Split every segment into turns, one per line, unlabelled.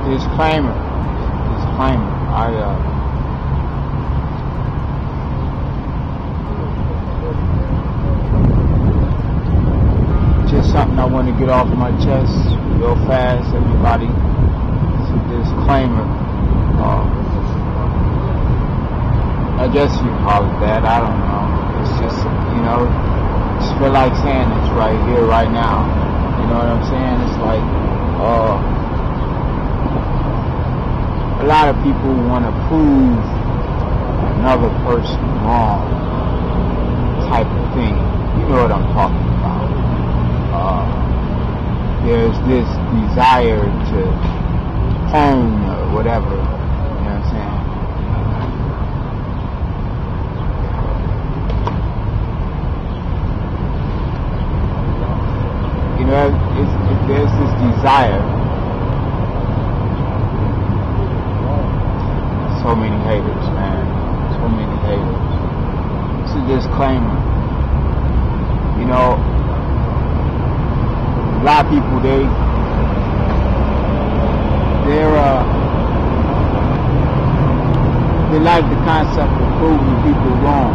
Disclaimer. Just something I want to get off my chest real fast, everybody. It's a disclaimer. I guess you call it that. I don't know. It's just, just feel like saying this right here, right now. You know what I'm saying? It's like, a lot of people want to prove another person wrong, type of thing. You know what I'm talking about. There's this desire to hone or whatever. You know what I'm saying? There's this desire. So many haters, man. So many haters. It's a disclaimer. A lot of people, they like the concept of proving people wrong.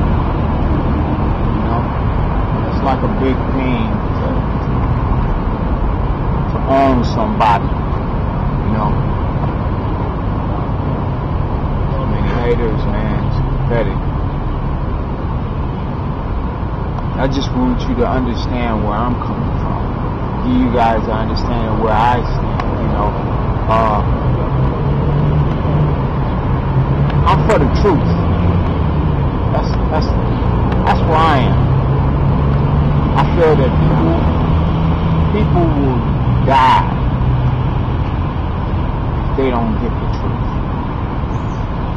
It's like a big thing to own somebody. So many haters, man. It's pathetic. I just want you to understand where I'm coming from. Give you guys an understanding where I stand. I'm for the truth. That's where I am. I feel that people will die if they don't get the truth.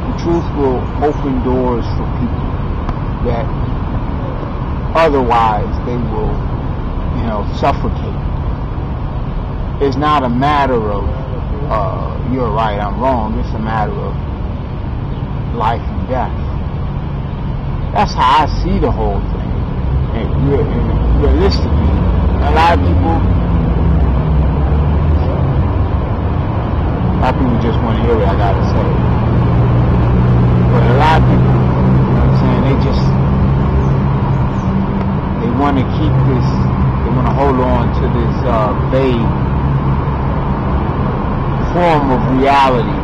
The truth will open doors for people that otherwise they will, suffocate. It's not a matter of you're right, I'm wrong. It's a matter of life and death. That's how I see the whole thing. And realistically, a lot of people just want to hear what I gotta say. But a lot of people, they want to keep this, they want to hold on to this vague form of reality.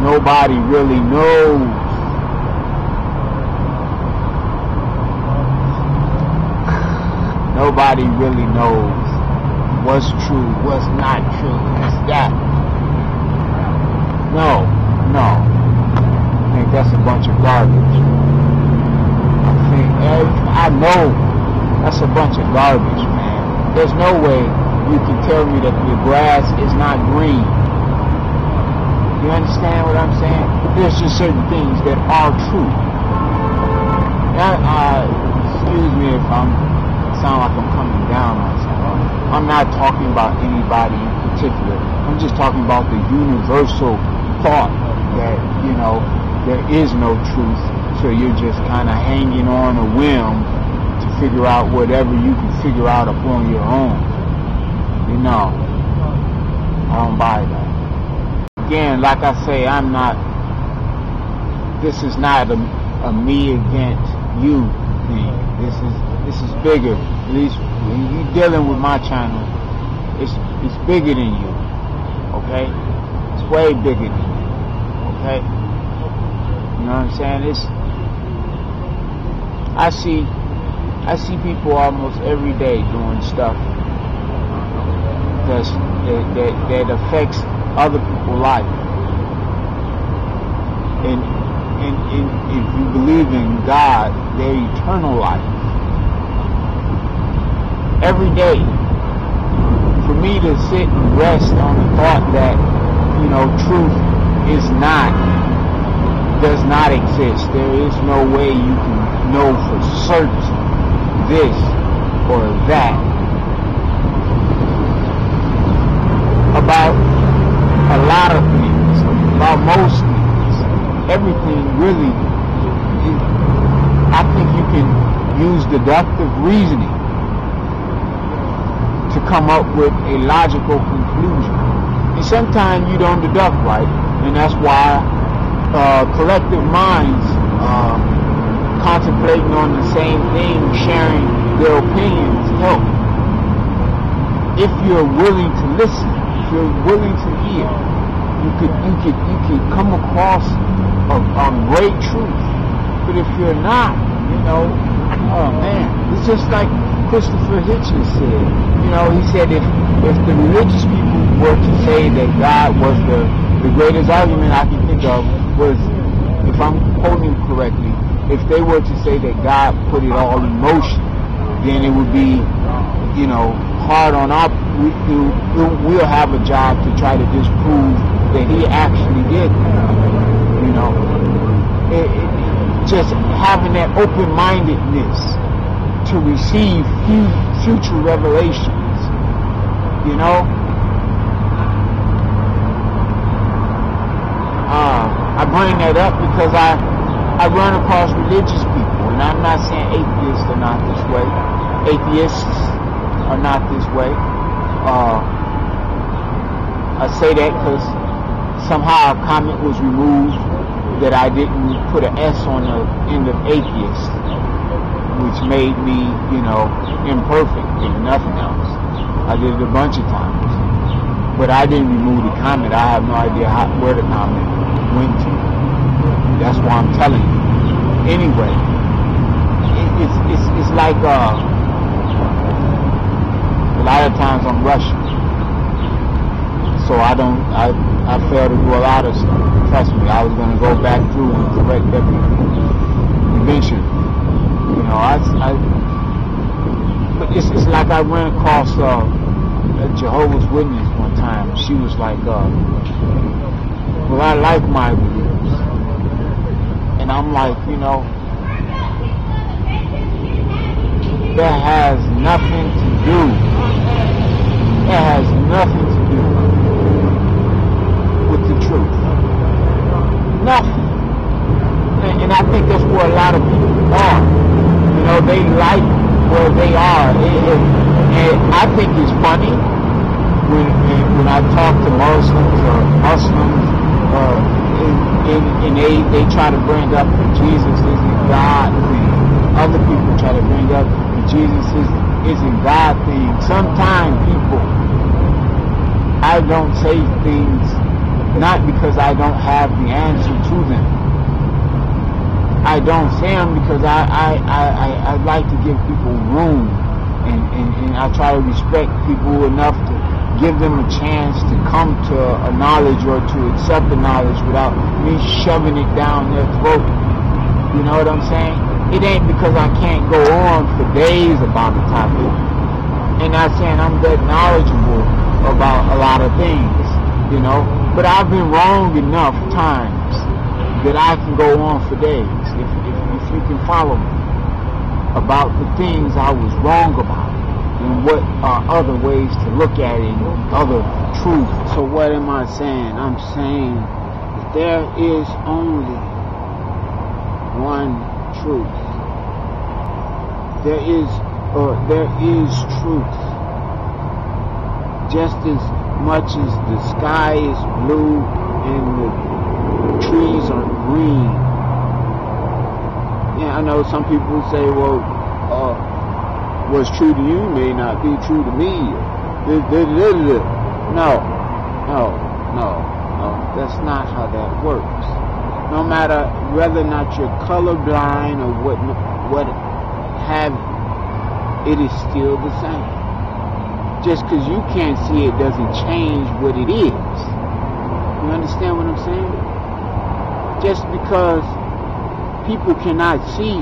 Nobody really knows. Nobody really knows what's true, what's not true, what's that. No. I think that's a bunch of garbage. I know that's a bunch of garbage, man. There's no way you can tell me that the grass is not green. You understand what I'm saying? There's just certain things that are true. Excuse me if I sound like I'm coming down on myself. I'm not talking about anybody in particular. I'm just talking about the universal thought that, there is no truth. So you're just kind of hanging on a whim to figure out whatever you can figure out upon your own. I don't buy that. Again, like I say, this is not a me against you thing. This is bigger. At least when you're dealing with my channel, it's bigger than you. Okay? It's way bigger than you. Okay? You know what I'm saying? I see people almost every day doing stuff that affects other people's life. And if you believe in God, their eternal life. Every day, for me to sit and rest on the thought that, truth does not exist. There is no way you can know for certain this or that about a lot of things, about most things. Everything really, I think you can use deductive reasoning to come up with a logical conclusion conclusion. And sometimes you don't deduct right, and that's why collective minds contemplating on the same thing, sharing their opinions help. If you're willing to listen, if you're willing to hear, you could come across a great truth. But if you're not, oh man, it's just like Christopher Hitchens said. He said if the religious people were to say that God was the greatest argument I can think of was, if I'm quoting correctly, if they were to say that God put it all in motion, then it would be, hard on our, we'll have a job to try to disprove that he actually did. Just having that open-mindedness to receive future revelations, I bring that up because I run across religious people, and I'm not saying atheists are not this way. Atheists are not this way. I say that because somehow a comment was removed that I didn't put an S on the end of atheist, which made me, imperfect and nothing else. I did it a bunch of times. But I didn't remove the comment. I have no idea where the comment went to. That's why I'm telling you. Anyway, it's like a lot of times I'm rushing. So I fail to do a lot of stuff. Trust me, I was going to go back through and correct everything eventually. But it's like I ran across a Jehovah's Witness one time. She was like, well, I like my beliefs. And I'm like, that has nothing to do. That has nothing to do with the truth. Nothing. And I think that's where a lot of people are. They like where they are. And I think it's funny when I talk to Muslims and they try to bring up Jesus isn't God thing. Other people try to bring up Jesus isn't God thing. Sometimes I don't say things not because I don't have the answer to them. I don't say them because I like to give people room, and I try to respect people enough to give them a chance to come to a knowledge or to accept the knowledge without me shoving it down their throat. You know what I'm saying? It ain't because I can't go on for days about the topic. And not saying I'm that knowledgeable about a lot of things, but I've been wrong enough times that I can go on for days, if you can follow me, about the things I was wrong about, and what are other ways to look at it, and other truths. So what am I saying? I'm saying that there is only one truth. There is truth. Just as much as the sky is blue and the trees are green. Yeah, I know some people say, well, what's true to you may not be true to me. No, that's not how that works. No matter whether or not you're colorblind or what have you, it is still the same. Just because you can't see it doesn't change what it is. You understand what I'm saying? Just because people cannot see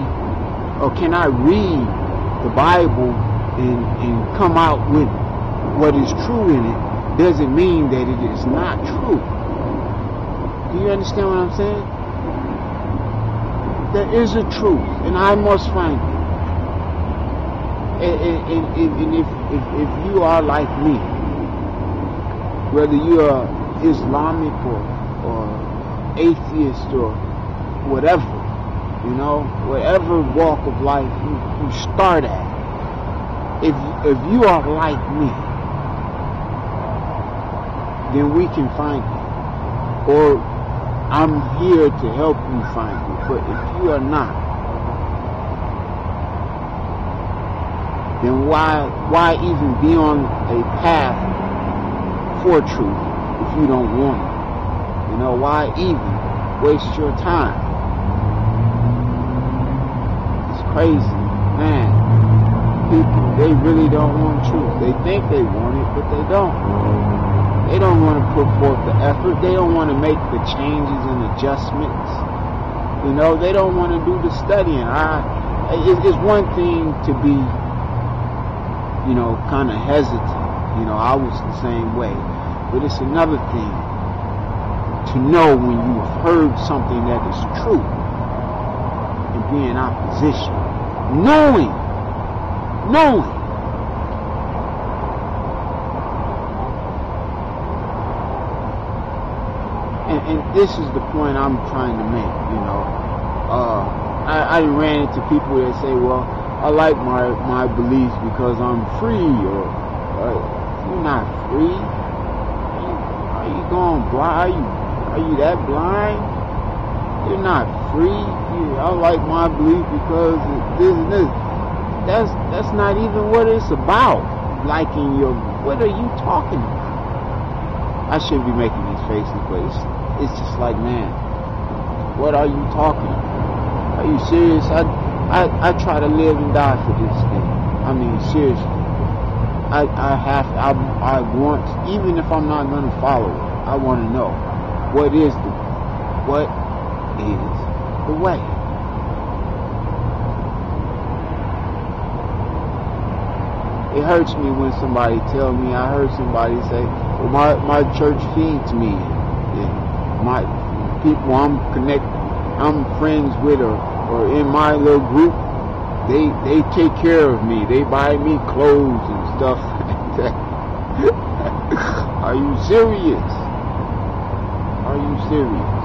or cannot read the Bible and come out with what is true in it doesn't mean that it is not true. Do you understand what I'm saying? There is a truth, and I must find it. And if you are like me, whether you are Islamic or atheist or whatever, whatever walk of life you start at, if you are like me, then we can find it. Or I'm here to help you find it. But if you are not, then why even be on a path for truth if you don't want it? You know, why even waste your time? It's crazy, man. People, they really don't want truth. They think they want it, but they don't. They don't want to put forth the effort. They don't want to make the changes and adjustments. You know, they don't want to do the studying. It's one thing to be, you know, kind of hesitant. You know, I was the same way. But it's another thing to know when you've heard something that is true and be in opposition. Knowing. And this is the point I'm trying to make, you know. I ran into people that say, well, I like my beliefs because I'm free, or you're not free. Are you going blind? Are you that blind? You're not free. I like my belief because this and this. That's not even what it's about. Liking your, what are you talking about? I shouldn't be making these faces, but it's just like, man, what are you talking about? Are you serious? I try to live and die for this thing. I mean, seriously. I want, even if I'm not going to follow it, I want to know what is the way. It hurts me when somebody tell me, I heard somebody say, well, my church feeds me. And my people I'm friends with or in my little group, they take care of me. They buy me clothes and stuff like that. Are you serious? Are you serious?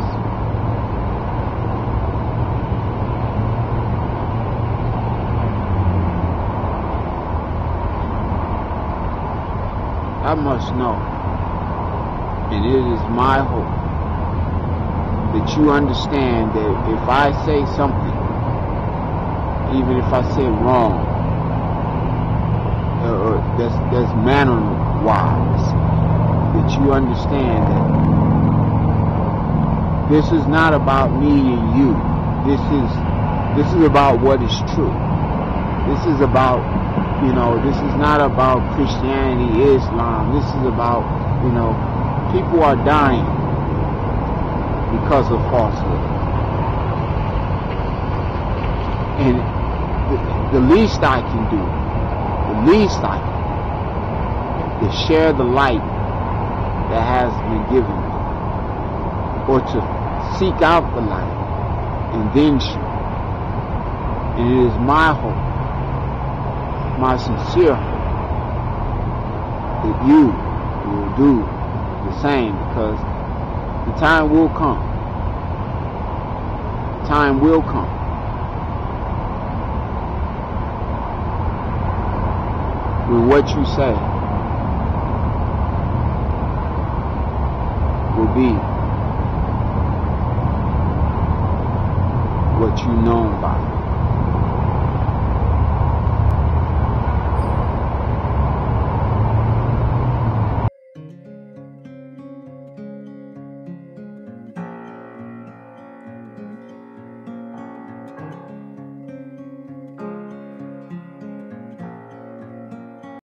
I must know, and it is my hope that you understand that if I say something, even if I say wrong, or that's manner-wise, that you understand that this is not about me and you. This is about what is true. This is about, you know, this is not about Christianity, Islam. This is about, you know, people are dying because of falsehood. And the least I can do, is share the light that has been given me, or to seek out the light and then share. And it is my hope, my sincere hope, that you will do the same, because the time will come. The time will come when what you say will be what you know by.